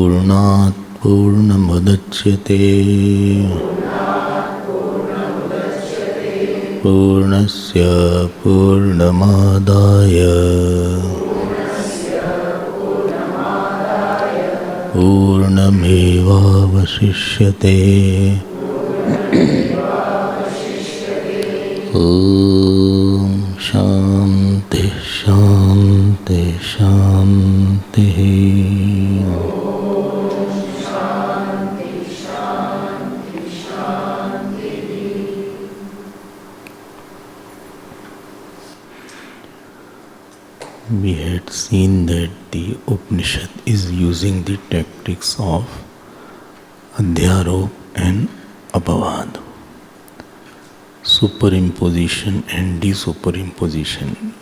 पूर्णात् पूर्णमुदच्यते पूर्णस्य पूर्णमादाय पूर्णमेवावशिष्यते। ॐ शान्ति शान्ति शान्तिः। We had seen that the Upanishad is using the tactics of Adhyarop and Apavad, superimposition and desuperimposition,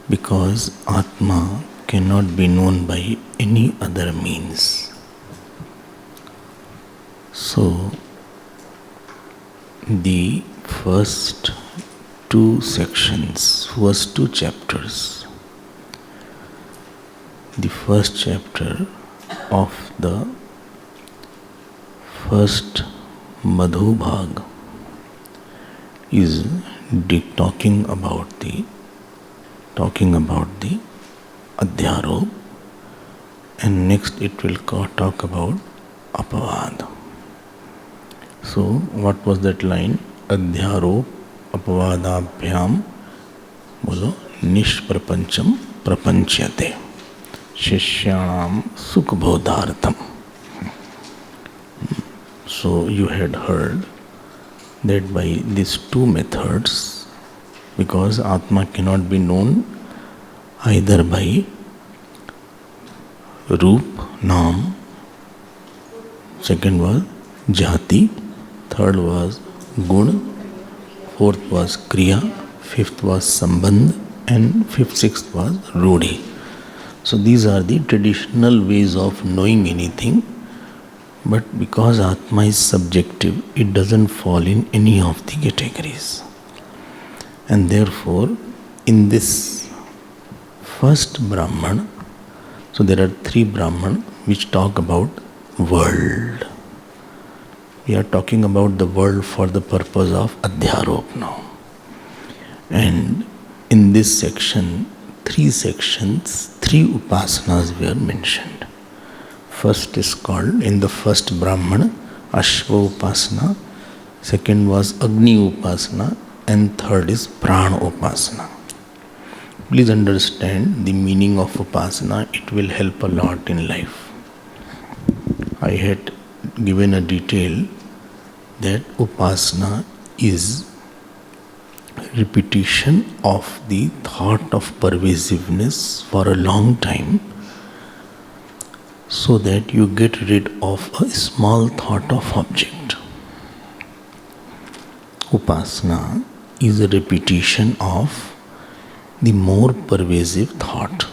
because Atma cannot be known by any other means. So, the first two sections, first two chapters, the first chapter of the first Madhu Bhag is talking about the Adhyarop, and next it will talk about Apavad. So what was that line? Adhyarop अपवादाभ्याम बोलो निष्प्रपंचम प्रपंच्यते शिष्याणाम सुखबोधार्थम. So you had heard that by these two methods, because Atma cannot be known either by Roop, Naam, second was Jati, third was Gun, fourth was Kriya, fifth was Sambandh, and sixth was Rudhi. So these are the traditional ways of knowing anything, but because Atma is subjective, it doesn't fall in any of the categories. And therefore, in this first Brahman, so there are three Brahman which talk about world. We are talking about the world for the purpose of Adhyarop now. And in this section, three upasanas were mentioned. First is called, in the first Brahman, Ashva Upasana, second was Agni Upasana, and third is Prana Upasana. Please understand the meaning of Upasana, it will help a lot in life. I had given a detail that Upasana is repetition of the thought of pervasiveness for a long time, so that you get rid of a small thought of object. Upasana is a repetition of the more pervasive thought.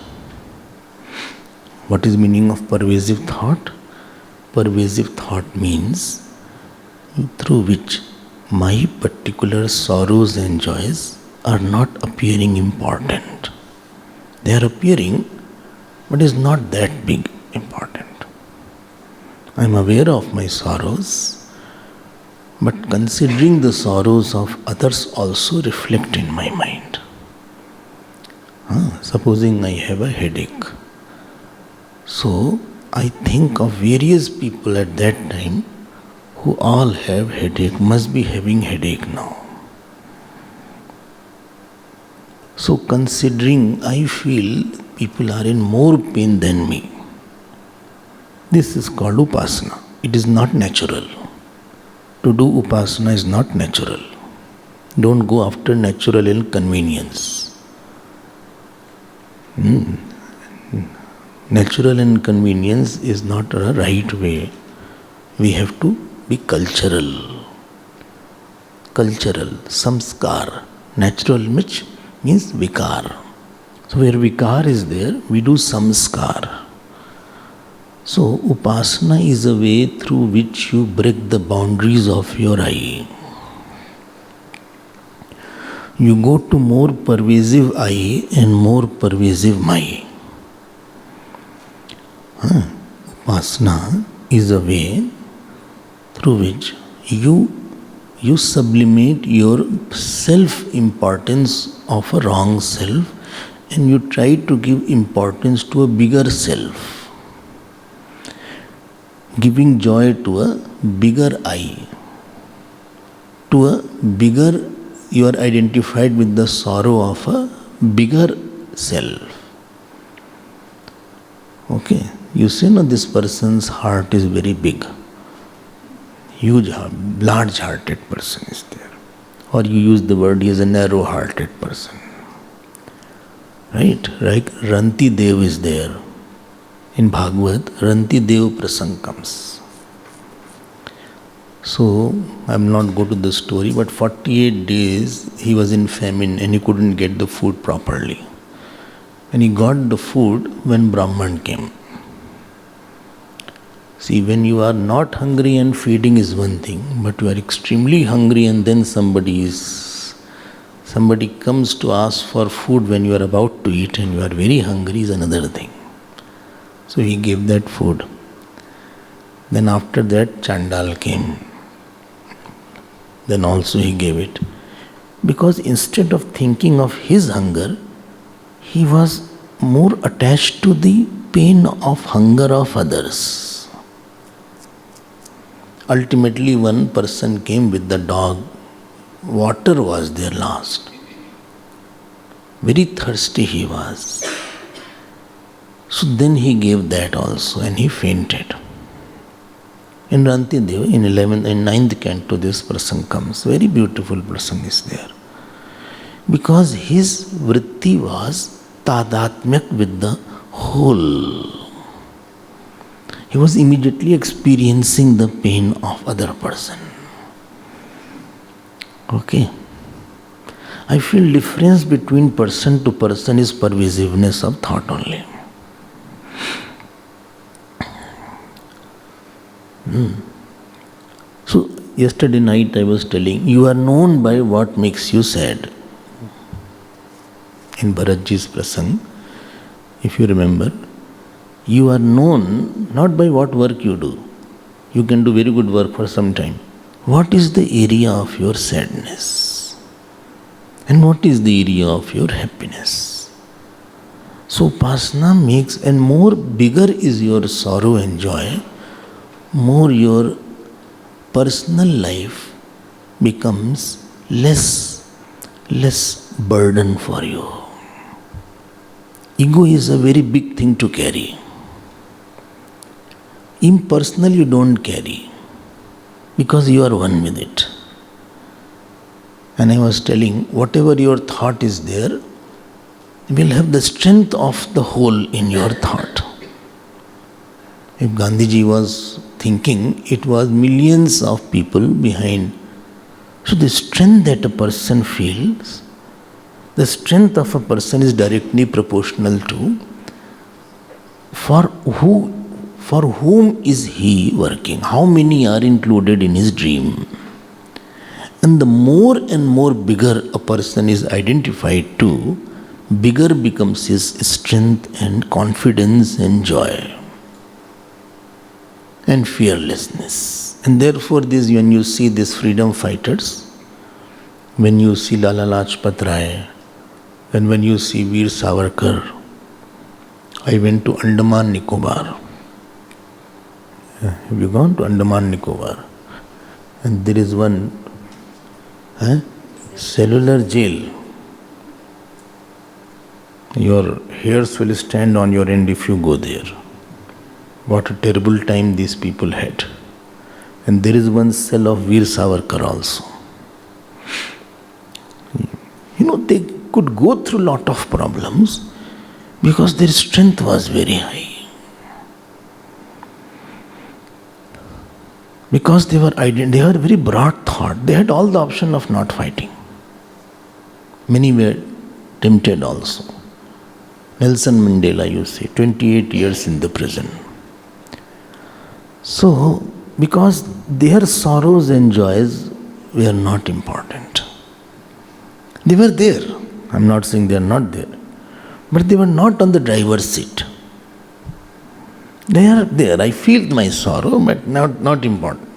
What is meaning of pervasive thought? Pervasive thought means through which my particular sorrows and joys are not appearing important. They are appearing, but is not that big important. I am aware of my sorrows, but considering the sorrows of others also reflect in my mind. Supposing I have a headache, so I think of various people at that time who all have headache, must be having headache now. So considering I feel people are in more pain than me, this is called Upasana. It is not natural. To do Upasana is not natural. Don't go after natural inconvenience. Natural inconvenience is not a right way. We have to be cultural, samskar. Natural which means vikar. So where vikar is there, we do samskar. So upasana is a way through which you break the boundaries of your I. You go to more pervasive I and more pervasive my. Upasana is a way through which you sublimate your self-importance of a wrong self and you try to give importance to a bigger self, giving joy to a bigger I, to a bigger, you are identified with the sorrow of a bigger self. Okay, you say, no, this person's heart is very big, huge, large-hearted person is there. Or you use the word, he is a narrow-hearted person. Right? Like Ranti Dev is there. In Bhagavad, Ranti Dev Prasang comes. So, I will not go to the story, but 48 days he was in famine and he couldn't get the food properly. And he got the food when Brahman came. See, when you are not hungry and feeding is one thing, but you are extremely hungry and then somebody comes to ask for food when you are about to eat and you are very hungry is another thing. So he gave that food. Then after that Chandal came. Then also he gave it. Because instead of thinking of his hunger, he was more attached to the pain of hunger of others. Ultimately, one person came with the dog. Water was there last. Very thirsty he was. So then he gave that also and he fainted. In Ranti Deva, in 9th canto, this person comes. Very beautiful person is there. Because his vritti was tadatmyak with the whole. He was immediately experiencing the pain of other person. Okay. I feel difference between person to person is pervasiveness of thought only. So, yesterday night I was telling, you are known by what makes you sad. In Bharatji's prasang, if you remember, you are known not by what work you do. You can do very good work for some time. What is the area of your sadness? And what is the area of your happiness? So Upasana makes, and more bigger is your sorrow and joy, more your personal life becomes less burden for you. Ego is a very big thing to carry. Impersonal you don't carry because you are one with it. And I was telling, whatever your thought is there, you will have the strength of the whole in your thought. If Gandhiji was thinking, it was millions of people behind. So the strength that a person feels, the strength of a person is directly proportional to for whom is he working, how many are included in his dream. And the more and more bigger a person is identified to, bigger becomes his strength and confidence and joy and fearlessness. And therefore when you see these freedom fighters, when you see Lala Lajpat Rai, and when you see Veer Savarkar, I went to Andaman Nicobar. Have you gone to Andaman Nicobar? And there is one cellular jail. Your hairs will stand on your end if you go there. What a terrible time these people had. And there is one cell of Veer Savarkar also. They could go through a lot of problems because their strength was very high. Because they were very broad thought. They had all the option of not fighting. Many were tempted also. Nelson Mandela, you see, 28 years in the prison. So, because their sorrows and joys were not important. They were there. I'm not saying they are not there. But they were not on the driver's seat. They are there. I feel my sorrow, but not important.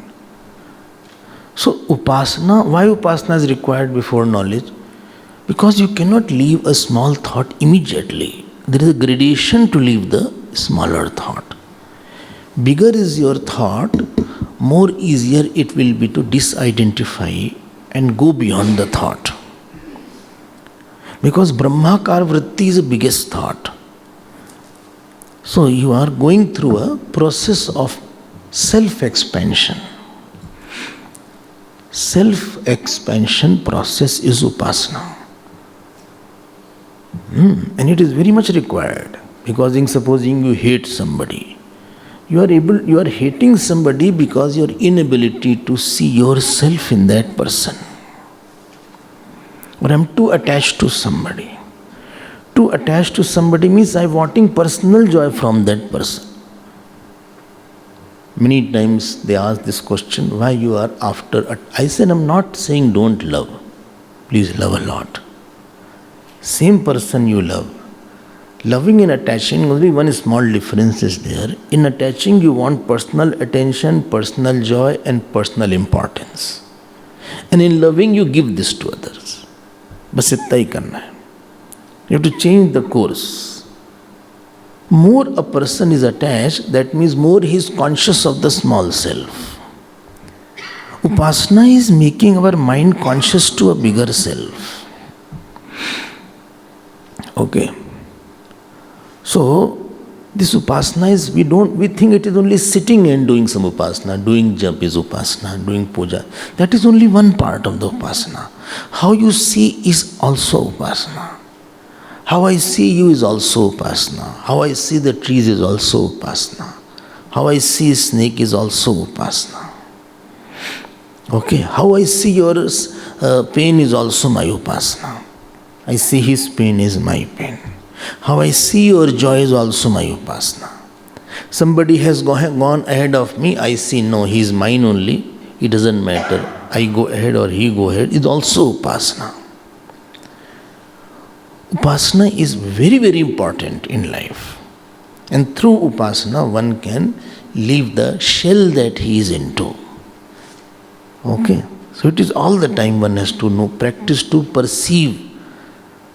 So upasana, why upasana is required before knowledge? Because you cannot leave a small thought immediately. There is a gradation to leave the smaller thought. Bigger is your thought, more easier it will be to disidentify and go beyond the thought. Because Brahmakar Vritti is the biggest thought. So you are going through a process of self-expansion. Self-expansion process is upasana. And it is very much required. Because supposing you hate somebody, you are hating somebody because your inability to see yourself in that person. Or I'm too attached to somebody. Too attached to somebody means I'm wanting personal joy from that person. Many times they ask this question, why you are after? I said, I'm not saying don't love. Please love a lot. Same person you love. Loving and attaching, only one small difference is there. In attaching, you want personal attention, personal joy, and personal importance. And in loving, you give this to others. Bas itna hi karna hai. You have to change the course. More a person is attached, that means more he is conscious of the small self. Upasana is making our mind conscious to a bigger self. Okay. So, this upasana is, we think it is only sitting and doing some upasana, doing jap is upasana, doing puja. That is only one part of the upasana. How you see is also upasana. How I see you is also upasana. How I see the trees is also upasana. How I see a snake is also upasana. Okay, how I see your pain is also my upasana. I see his pain is my pain. How I see your joy is also my upasana. Somebody has gone ahead of me, I see no, he is mine only. It doesn't matter. I go ahead or he go ahead. It's also upasana. Upasana is very, very important in life. And through upasana, one can leave the shell that he is into. Okay? So it is all the time one has to know, practice to perceive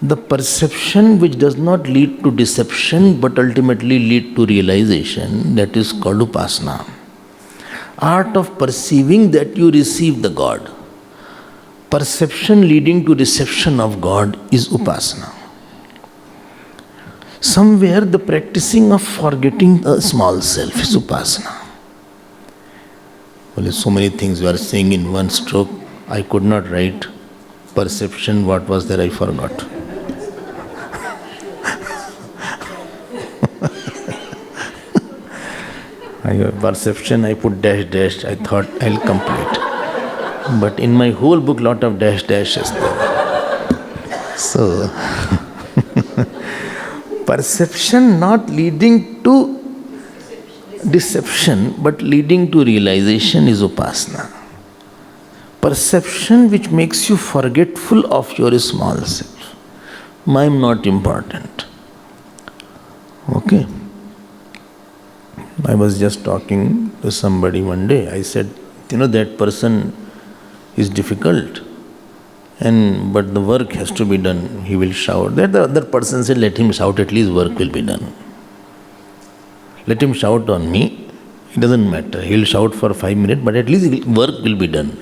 the perception which does not lead to deception but ultimately lead to realization. That is called upasana. Art of perceiving that you receive the God. Perception leading to reception of God is upasana. Somewhere the practicing of forgetting a small self is upasana. Well, so many things we are saying in one stroke. I could not write perception. What was there? I forgot. Perception, I put dash dash. I thought I'll complete. But in my whole book, lot of dash dash is there. So, perception not leading to deception but leading to realization is upasana. Perception which makes you forgetful of your small self. I am not important. Okay. I was just talking to somebody one day. I said, that person is difficult, but the work has to be done. He will shout. That the other person said, let him shout, at least work will be done. Let him shout on me. It doesn't matter. He will shout for 5 minutes, but at least work will be done.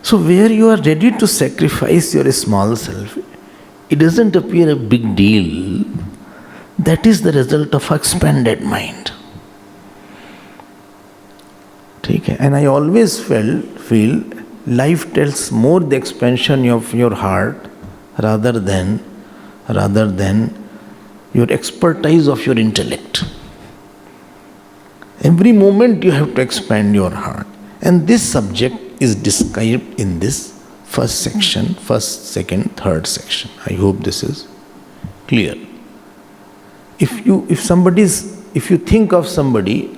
So where you are ready to sacrifice your small self, it doesn't appear a big deal. That is the result of expanded mind. And I always feel life tells more the expansion of your heart rather than your expertise of your intellect. Every moment you have to expand your heart. And this subject is described in this first section, first, second, third section. I hope this is clear. If you think of somebody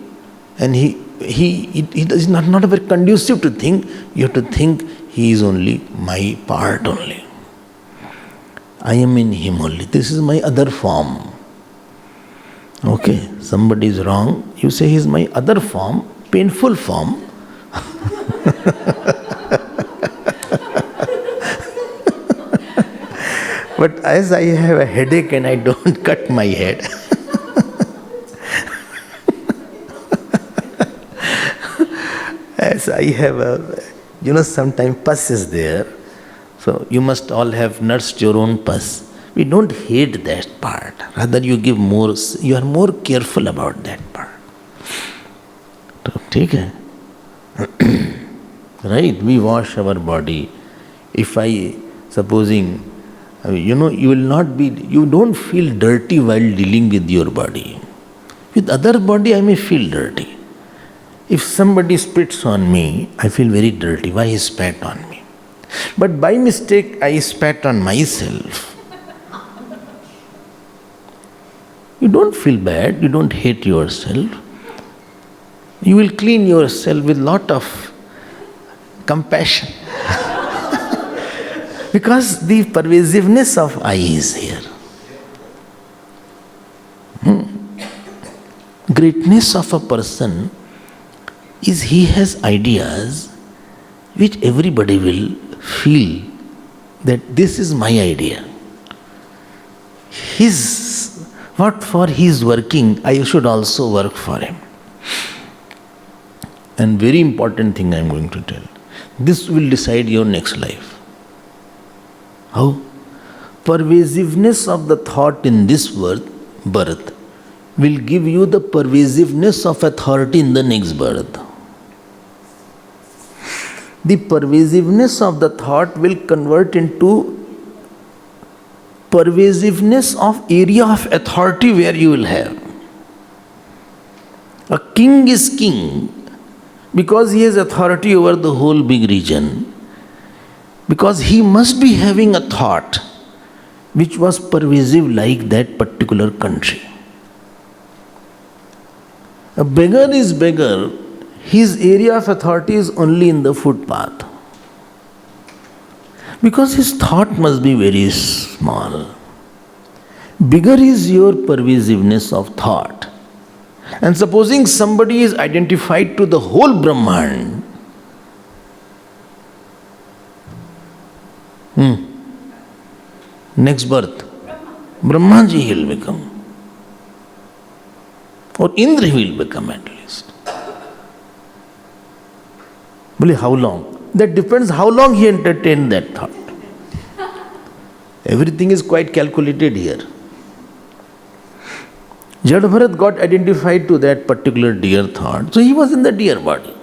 and he is not very conducive to think, you have to think he is only my part only. I am in him only. This is my other form. Okay, somebody is wrong. You say he is my other form, painful form. But as I have a headache and I don't cut my head, as I have sometimes pus is there. So you must all have nursed your own pus. We don't hate that part. Rather you are more careful about that part. So, ठीक है? Right? We wash our body. If supposing, you don't feel dirty while dealing with your body. With other body, I may feel dirty. If somebody spits on me, I feel very dirty. Why he spat on me? But by mistake, I spat on myself. You don't feel bad, you don't hate yourself. You will clean yourself with lot of compassion. Because the pervasiveness of I is here. Greatness of a person is he has ideas which everybody will feel that this is my idea. What for he is working, I should also work for him. And very important thing I am going to tell. This will decide your next life. How? Pervasiveness of the thought in this birth will give you the pervasiveness of authority in the next birth. The pervasiveness of the thought will convert into pervasiveness of area of authority where you will have. A king is king because he has authority over the whole big region, because he must be having a thought which was pervasive like that particular country. A beggar is beggar, his area of authority is only in the footpath. Because his thought must be very small. Bigger is your pervasiveness of thought. And supposing somebody is identified to the whole Brahman, next birth, Brahmaji he will become. Or Indra he will become at least. Well, how long? That depends how long he entertained that thought. Everything is quite calculated here. Jadbharat got identified to that particular deer thought, so he was in the deer body.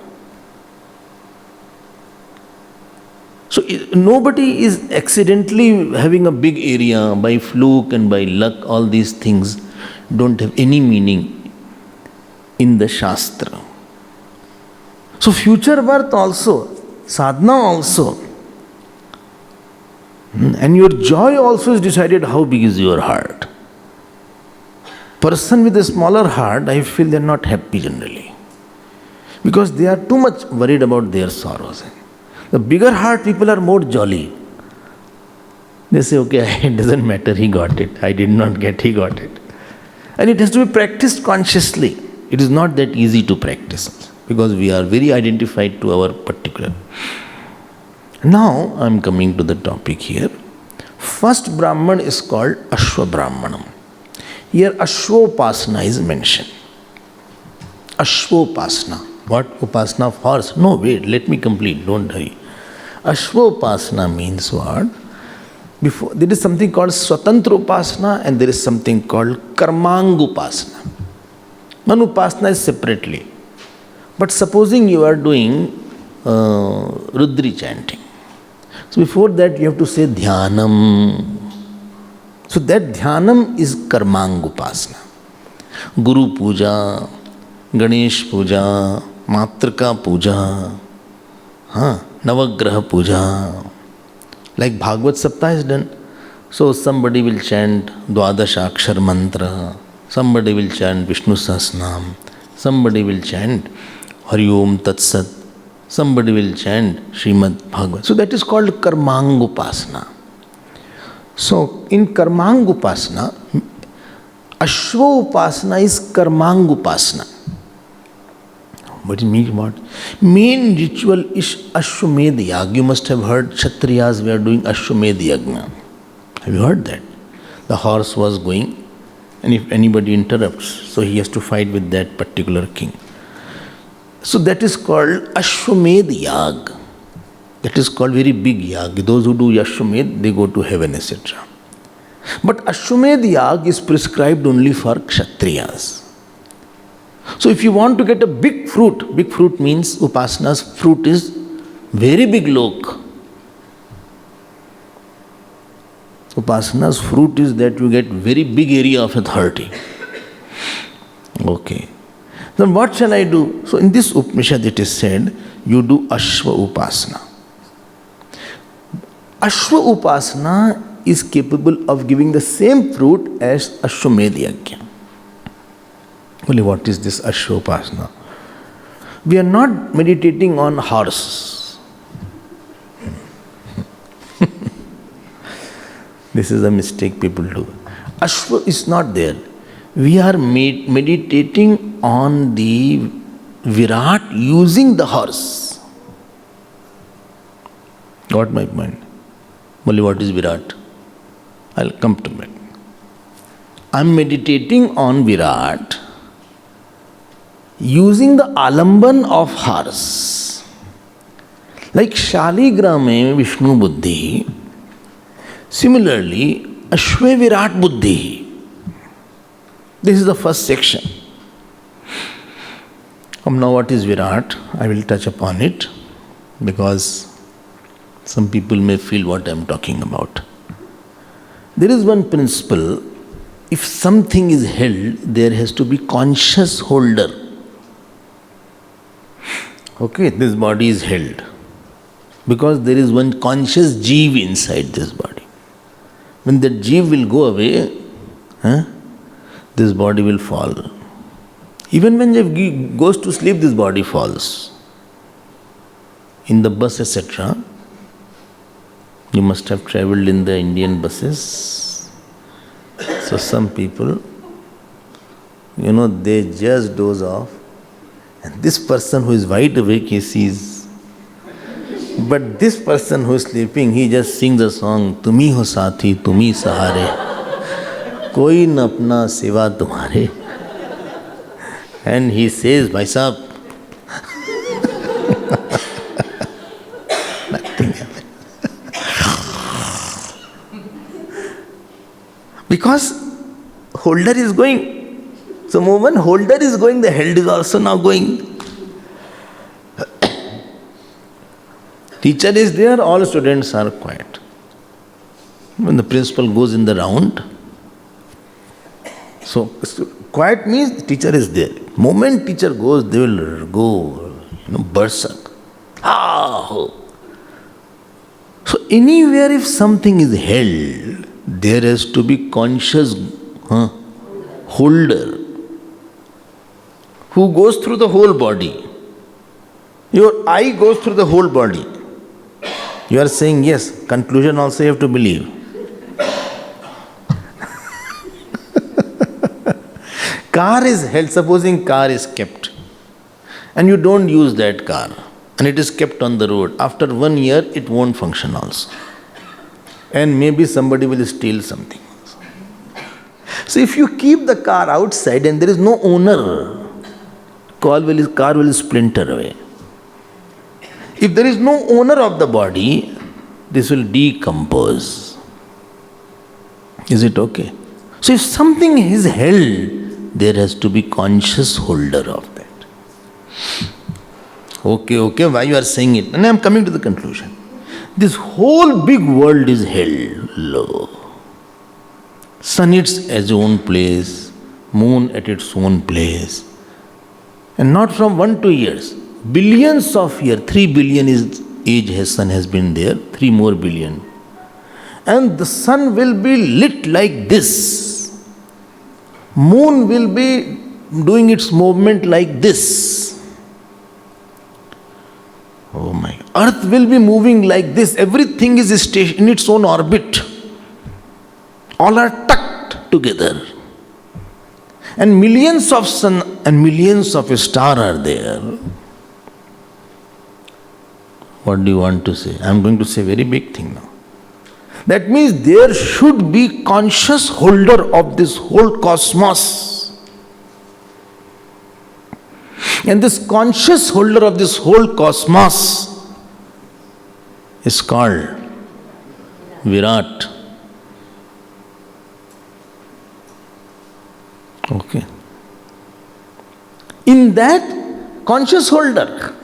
So nobody is accidentally having a big area by fluke and by luck. All these things don't have any meaning in the Shastra. So future birth also, sadhana also, and your joy also is decided how big is your heart. Person with a smaller heart, I feel they are not happy generally, because they are too much worried about their sorrows. The bigger heart people are more jolly. They say, okay, it doesn't matter, he got it, I did not get, he got it. And it has to be practiced consciously. It is not that easy to practice, because we are very identified to our particular. Now I am coming to the topic here. First Brahman is called Ashwa Brahmanam. Here Ashwopasana is mentioned. Ashwopasana. What? Upasana of horse? No, wait, let me complete, don't hurry. Ashwopasana means what? Before, there is something called Swatantra Upasana and there is something called Karmangupasana. Manupasana is separately. But supposing you are doing Rudri chanting. So before that you have to say Dhyanam. So that Dhyanam is Karmangupasana. Guru Puja, Ganesh Puja, Matrika Puja, Navagraha Puja. Like Bhagavad Saptah is done. So somebody will chant Dwadasha Akshar Mantra, somebody will chant Vishnu Sahasranam, somebody will chant Hari Om Tat Sat, somebody will chant Srimad Bhagavad. So that is called Karmangupasana. So in Karmangupasana, Ashwa Upasana is Karmang Upasana. What it means what? Main ritual is Ashwamedh Yag. You must have heard Kshatriyas were doing Ashwamedh Yagna. Have you heard that? The horse was going, and if anybody interrupts, so he has to fight with that particular king. So that is called Ashwamedh Yag. That is called very big Yag. Those who do Ashwamedh, they go to heaven, etc. But Ashwamedh Yag is prescribed only for Kshatriyas. So if you want to get a big fruit means Upasana's fruit is very big lok. Upasana's fruit is that you get very big area of authority. Okay. Then what shall I do? So in this Upanishad it is said, you do Ashwa Upasana. Ashwa Upasana is capable of giving the same fruit as Ashwamedh Yagya. Only what is this Ashwa Upasana? We are not meditating on horse. This is a mistake people do. Ashwa is not there. We are meditating on the Virat using the horse. Got my point? Only what is Virat? I'll come to it. I'm meditating on Virat using the alamban of horse. Like Shaligrame Vishnu Buddhi, similarly Ashwe Virat Buddhi. This is the first section. Now what is Virat? I will touch upon it because some people may feel what I am talking about. There is one principle. If something is held, there has to be conscious holder. Okay, this body is held because there is one conscious jeev inside this body. When that jeev will go away, this body will fall. Even when jeev goes to sleep, this body falls. In the bus, etc., you must have travelled in the Indian buses. So some people, they just doze off. And this person who is wide awake, he sees. But this person who is sleeping, he just sings a song, Tumi ho saathi, tumi sahare, koi na apna siva tumhare. And he says, Bhai Sahab, nothing happened. Because holder is going. So moment holder is going, the held is also now going. Teacher is there, all students are quiet. When the principal goes in the round, so quiet means the teacher is there. Moment teacher goes, they will go, berserk. So anywhere if something is held, there has to be conscious holder who goes through the whole body. Your eye goes through the whole body. You are saying yes, conclusion also you have to believe. Car is held, supposing car is kept and you don't use that car and it is kept on the road. After 1 year, it won't function also. And maybe somebody will steal something. So if you keep the car outside and there is no owner, car will splinter away. If there is no owner of the body, this will decompose. Is it okay? So if something is held, there has to be conscious holder of that. Okay, why you are saying it? And I am coming to the conclusion. This whole big world is held low. Sun at its own place, moon at its own place. And not from 1 2 years. Billions of years, 3 billion is age sun has been there, 3 more billion. And the sun will be lit like this. Moon will be doing its movement like this. Oh my. Earth will be moving like this. Everything is in its own orbit. All are tucked together. And millions of sun and millions of stars are there. What do you want to say? I am going to say a very big thing now. That means there should be conscious holder of this whole cosmos. And this conscious holder of this whole cosmos is called Virat. Okay. In that conscious holder,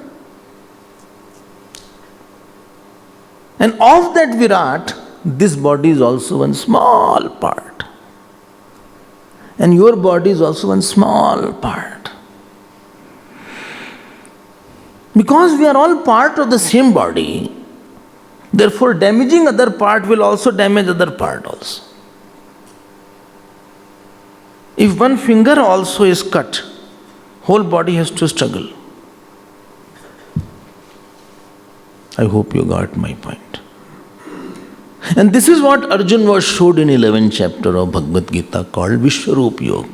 and of that Virat, this body is also one small part. And your body is also one small part. Because we are all part of the same body, therefore damaging other part will also damage other part also. If one finger also is cut, whole body has to struggle. I hope you got my point. And this is what Arjun was showed in 11th chapter of Bhagavad Gita called Vishwarup Yoga.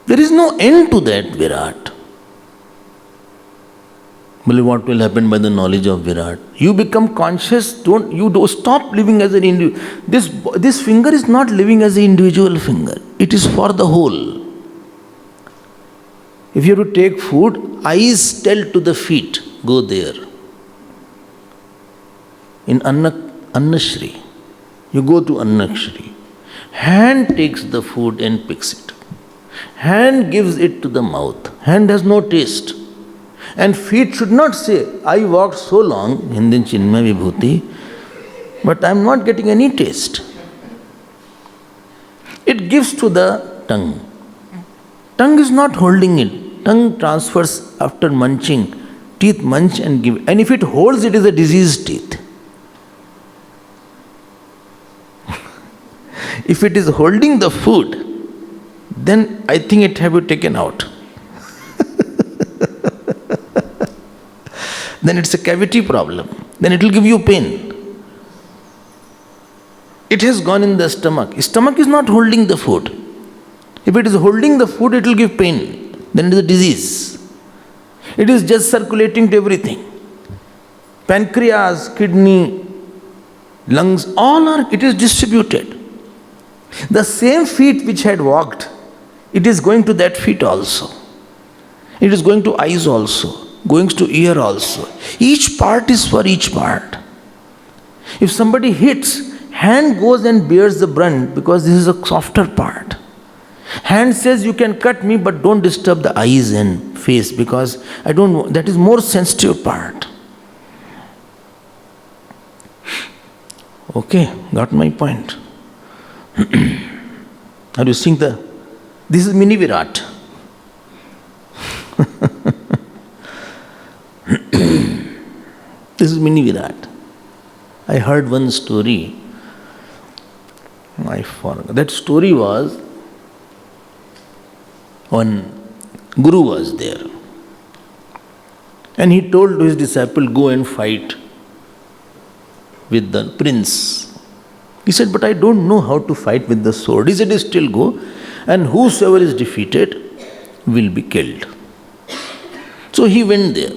There is no end to that Virat. Well, what will happen by the knowledge of Virat? You become conscious, don't stop living as an individual. This finger is not living as an individual finger. It is for the whole. If you have to take food, eyes tell to the feet, go there. In Annashri, you go to Annashri. Hand takes the food and picks it. Hand gives it to the mouth. Hand has no taste. And feet should not say, I walked so long, Hindin Chinmay Vibhuti, but I am not getting any taste. It gives to the tongue. Tongue is not holding it. Tongue transfers after munching. Teeth munch and give. And if it holds, it is a diseased teeth. If it is holding the food, then I think it have to be taken out. Then it's a cavity problem. Then it will give you pain. It has gone in the stomach. Stomach is not holding the food. If it is holding the food, it will give pain. Then it is a disease. It is just circulating to everything. Pancreas, kidney, lungs, it is distributed. The same feet which had walked, it is going to that feet also. It is going to eyes also. Going to ear also. Each part is for each part. If somebody hits, hand goes and bears the brunt because this is a softer part. Hand says you can cut me but don't disturb the eyes and face because I don't know, that is more sensitive part. Okay, got my point. Are you seeing this is mini Virat. This is mini Virat. I heard one story. I forgot. That story was one guru was there. And he told his disciple, go and fight with the prince. He said, but I don't know how to fight with the sword. He said, still go. And whosoever is defeated will be killed. So he went there.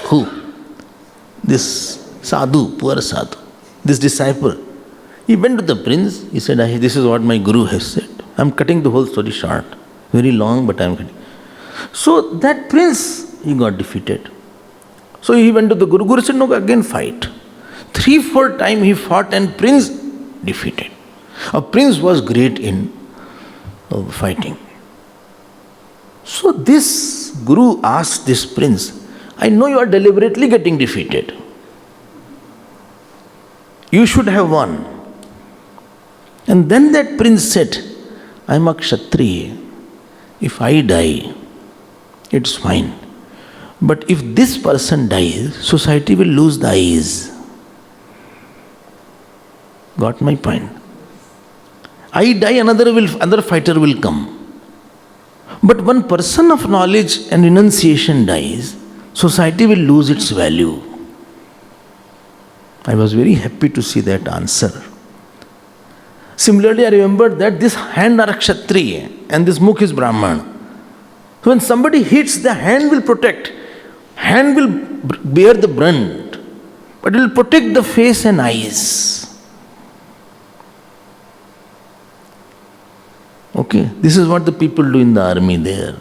Who? This sadhu, poor sadhu, this disciple. He went to the prince. He said, this is what my guru has said. I am cutting the whole story short. Very long, but I am cutting. So that prince, he got defeated. So he went to the guru. Guru said, no, again fight. 3-4 times he fought and prince defeated. A prince was great in fighting. So this guru asked this prince, I know you are deliberately getting defeated. You should have won. And then that prince said, I am a Kshatriya. If I die, it's fine. But if this person dies, society will lose the eyes. Got my point? I die, another fighter will come. But one person of knowledge and renunciation dies, society will lose its value. I was very happy to see that answer. Similarly, I remember that this hand are Kshatriya and this mukh is Brahman. So when somebody hits, the hand will protect. Hand will bear the brunt, but it will protect the face and eyes. Okay, this is what the people do in the army there.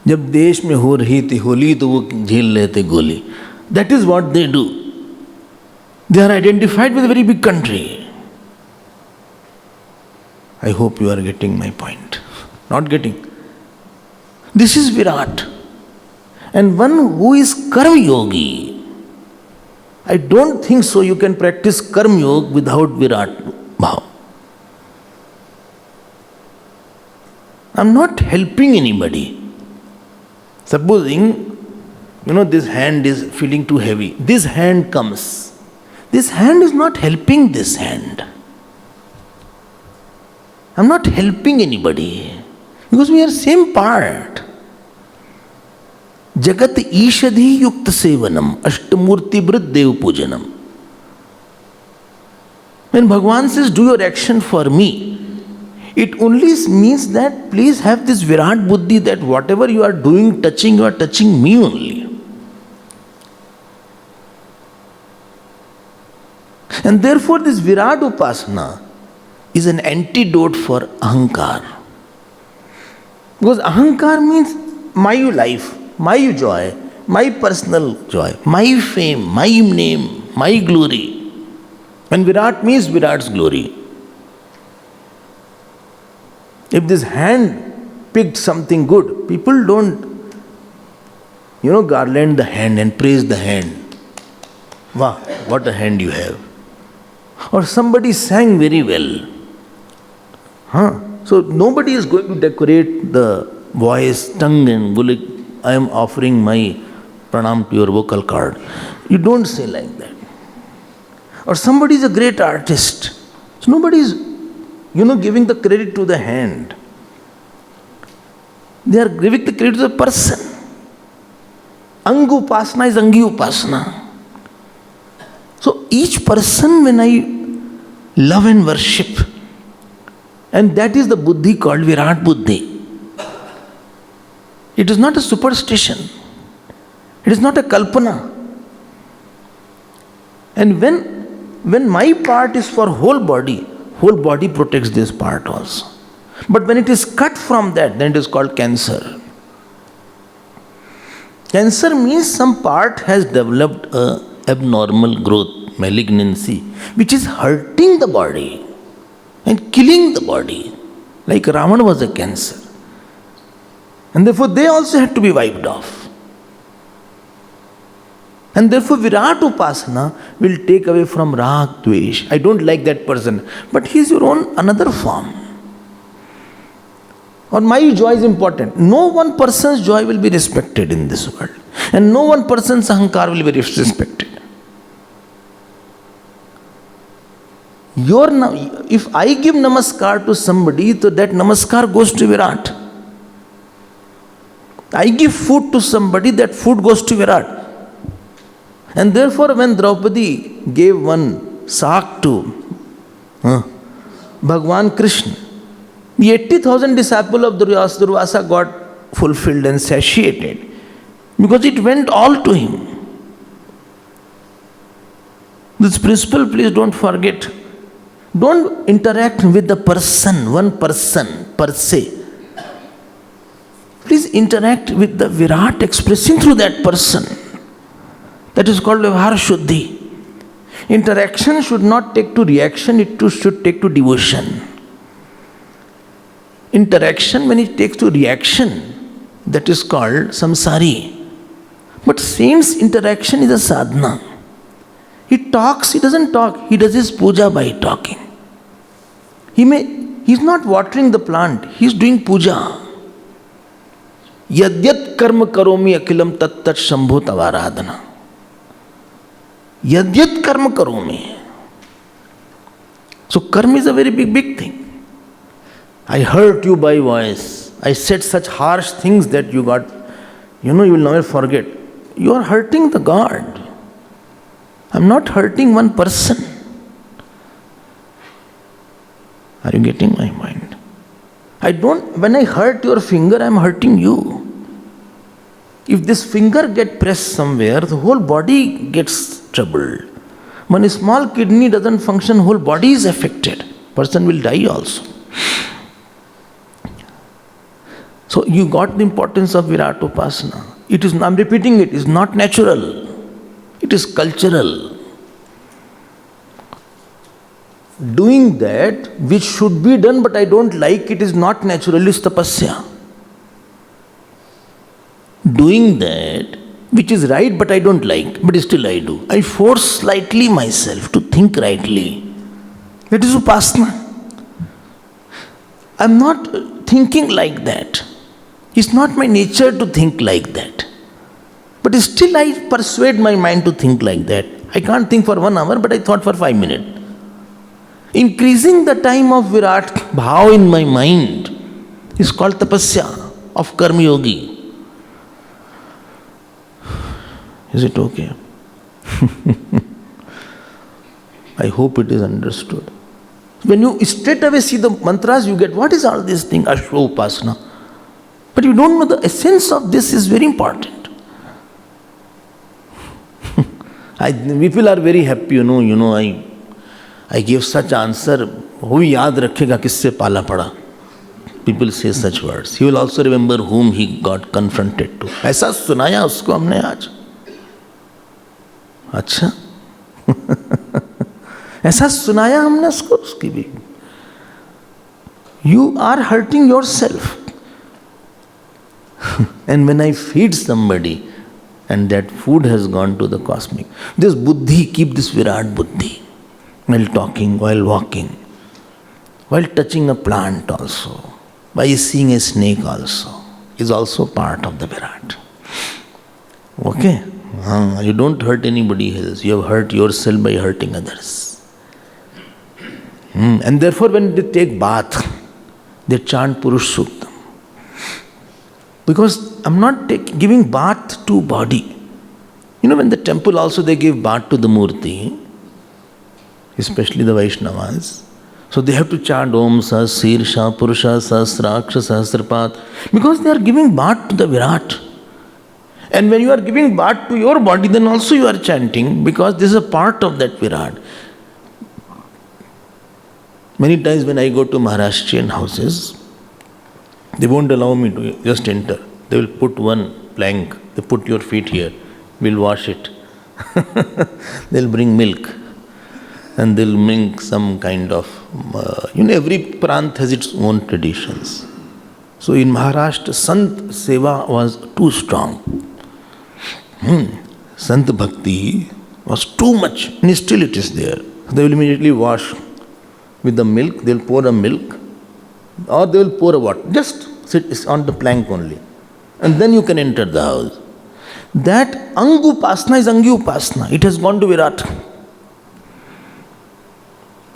जब देश में हो रही थी होली तो वो झेल लेते गोली. That is what they do. They are identified with a very big country. I hope you are getting my point. Not getting. This is Virat. And one who is Karma Yogi, I don't think so you can practice Karma Yoga without Virat Bhav. I'm not helping anybody. Supposing, this hand is feeling too heavy. This hand comes. This hand is not helping this hand. I'm not helping anybody. Because we are same part. Jagat Ishadhi Yukta Sevanam Ashtamurti Briddev Pujanam. When Bhagavan says, do your action for me, it only means that please have this Virat Buddhi that whatever you are doing, touching, you are touching me only. And therefore this Virat Upasana is an antidote for Ahankar. Because Ahankar means my life, my joy, my personal joy, my fame, my name, my glory. And Virat means Virat's glory. If this hand picked something good, people don't, garland the hand and praise the hand. Wow, what a hand you have. Or somebody sang very well. So nobody is going to decorate the voice, tongue and gulik. I am offering my pranam to your vocal cord. You don't say like that. Or somebody is a great artist. So nobody is, giving the credit to the hand. They are giving the credit to the person. Anga Upasana is Angi Upasana. So each person when I love and worship, and that is the buddhi called Virat Buddhi. It is not a superstition. It is not a kalpana. And when my part is for whole body protects this part also. But when it is cut from that, then it is called cancer. Cancer means some part has developed a abnormal growth, malignancy, which is hurting the body and killing the body. Like Ravana was a cancer. And therefore they also had to be wiped off. And therefore Virat Upasana will take away from Rag, Dvesh. I don't like that person, but he is your own another form. Or my joy is important. No one person's joy will be respected in this world. And no one person's ahankar will be respected. If I give namaskar to somebody, so that namaskar goes to Virat. I give food to somebody, that food goes to Virat. And therefore when Draupadi gave one saak to Bhagwan Krishna, the 80,000 disciples of Durvasa got fulfilled and satiated because it went all to him. This principle, please don't forget. Don't interact with the person, one person per se. Please interact with the Virat expressing through that person. That is called Vyavhar Shuddhi. Interaction should not take to reaction, it too should take to devotion. Interaction, when it takes to reaction, that is called samsari. But saint's interaction is a sadhana. He talks, he doesn't talk, he does his puja by talking. He's not watering the plant, he's doing puja. Yadyat karma karomi akilam tat tat shambho tavaradhana. Yadyat karma karomi. So karma is a very big thing. I hurt you by voice. I said such harsh things that you got, you will never forget. You are hurting the God. I'm not hurting one person. Are you getting my mind? When I hurt your finger, I'm hurting you. If this finger gets pressed somewhere, the whole body gets troubled. When a small kidney doesn't function, whole body is affected. Person will die also. So you got the importance of Virat Upasana. It is, I'm repeating it, is not natural. It is cultural. Doing that which should be done but I don't like it is not natural, is tapasya. Doing that which is right but I don't like, but still I do. I force slightly myself to think rightly. That is upasana. I'm not thinking like that. It's not my nature to think like that. But still I persuade my mind to think like that. I can't think for 1 hour, but I thought for 5 minutes. Increasing the time of Virat Bhav in my mind is called tapasya of Karma Yogi. Is it okay? I hope it is understood. When you straight away see the mantras, you get what is all this thing, Ashwa Upasana. But you don't know the essence of this is very important. People are very happy, I gave such answer. Who yaad rakhega kisse pala pada? People say such words. He will also remember whom he got confronted to. ऐसा सुनाया उसको हमने आज. अच्छा ऐसा सुनाया हमने उसको उसकी भी. You are hurting yourself. And when I feed somebody and that food has gone to the cosmic, this buddhi, keep this Virat buddhi. While talking, while walking, while touching a plant also, by seeing a snake also, is also part of the Virat. Okay? You don't hurt anybody else. You have hurt yourself by hurting others. And therefore when they take bath, they chant Purush Suktam. Because I'm not giving bath to body. When the temple also they give bath to the Murti, especially the Vaishnavas. So they have to chant Om Sasirsha Purusha Sahasraksha Sahasrapat, because they are giving bath to the Virat. And when you are giving bath to your body, then also you are chanting, because this is a part of that Virat. Many times when I go to Maharashtrian houses, they won't allow me to just enter. They will put one plank, they put your feet here, we'll wash it. They'll bring milk. And they'll bring some kind of, every prant has its own traditions. So in Maharashtra, Sant Seva was too strong. Sant Bhakti was too much, and still it is there. They will immediately wash with the milk, they'll pour a milk, or they will pour a water. Just sit on the plank only. And then you can enter the house. That Angupasana is Angyupasana. It has gone to Virat.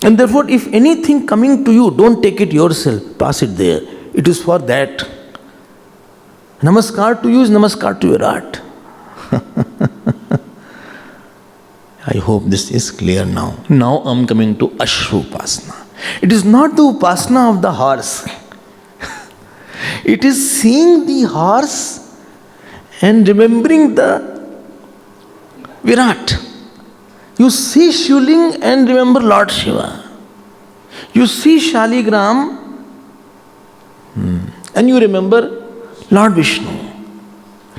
And therefore, if anything coming to you, don't take it yourself, pass it there. It is for that. Namaskar to you is Namaskar to Virat. I hope this is clear now. Now I am coming to Ashwapasana. It is not the Upasana of the horse. It is seeing the horse and remembering the Virat. You see Shivling and remember Lord Shiva. You see Shaligram and you remember Lord Vishnu.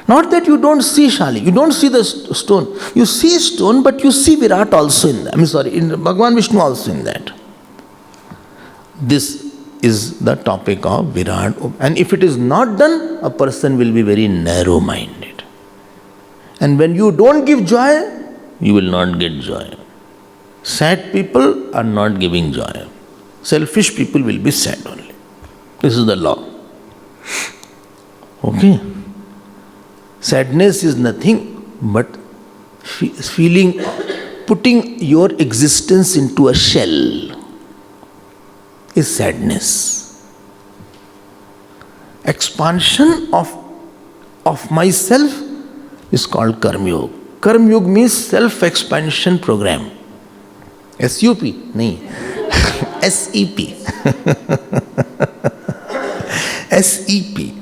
Not that you don't see Shali, you don't see the stone. You see stone, but you see Virat also in that. In Bhagavan Vishnu also in that. This is the topic of Virat. And if it is not done, a person will be very narrow-minded. And when you don't give joy, you will not get joy. Sad people are not giving joy. Selfish people will be sad only. This is the law. Okay? Sadness is nothing but feeling, putting your existence into a shell is sadness. Expansion of myself is called Karma Yoga. Karma Yoga means self expansion program. SUP नहीं, SEP. SEP.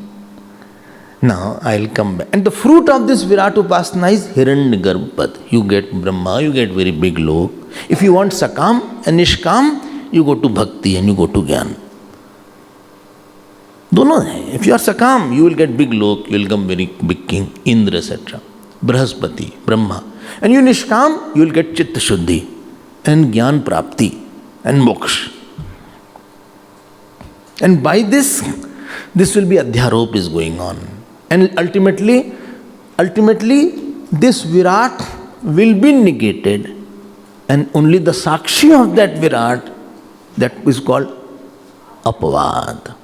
Now I'll come back. And the fruit of this Virat Upasana is Hiranyagarbha Pad. You get Brahma, you get very big lok. If you want Sakam and Nishkam, you go to Bhakti and you go to Gyan. दोनों हैं. If you are Sakam, you will get big lok, you will become very big king, Indra, etc. Brahaspati, Brahma. And you Nishkam, you will get Chitta Shuddhi and Gyan Prapti and Moksha. And by this will be Adhyarop is going on. And ultimately, this Virat will be negated, and only the Sakshi of that Virat, that is called Apavad.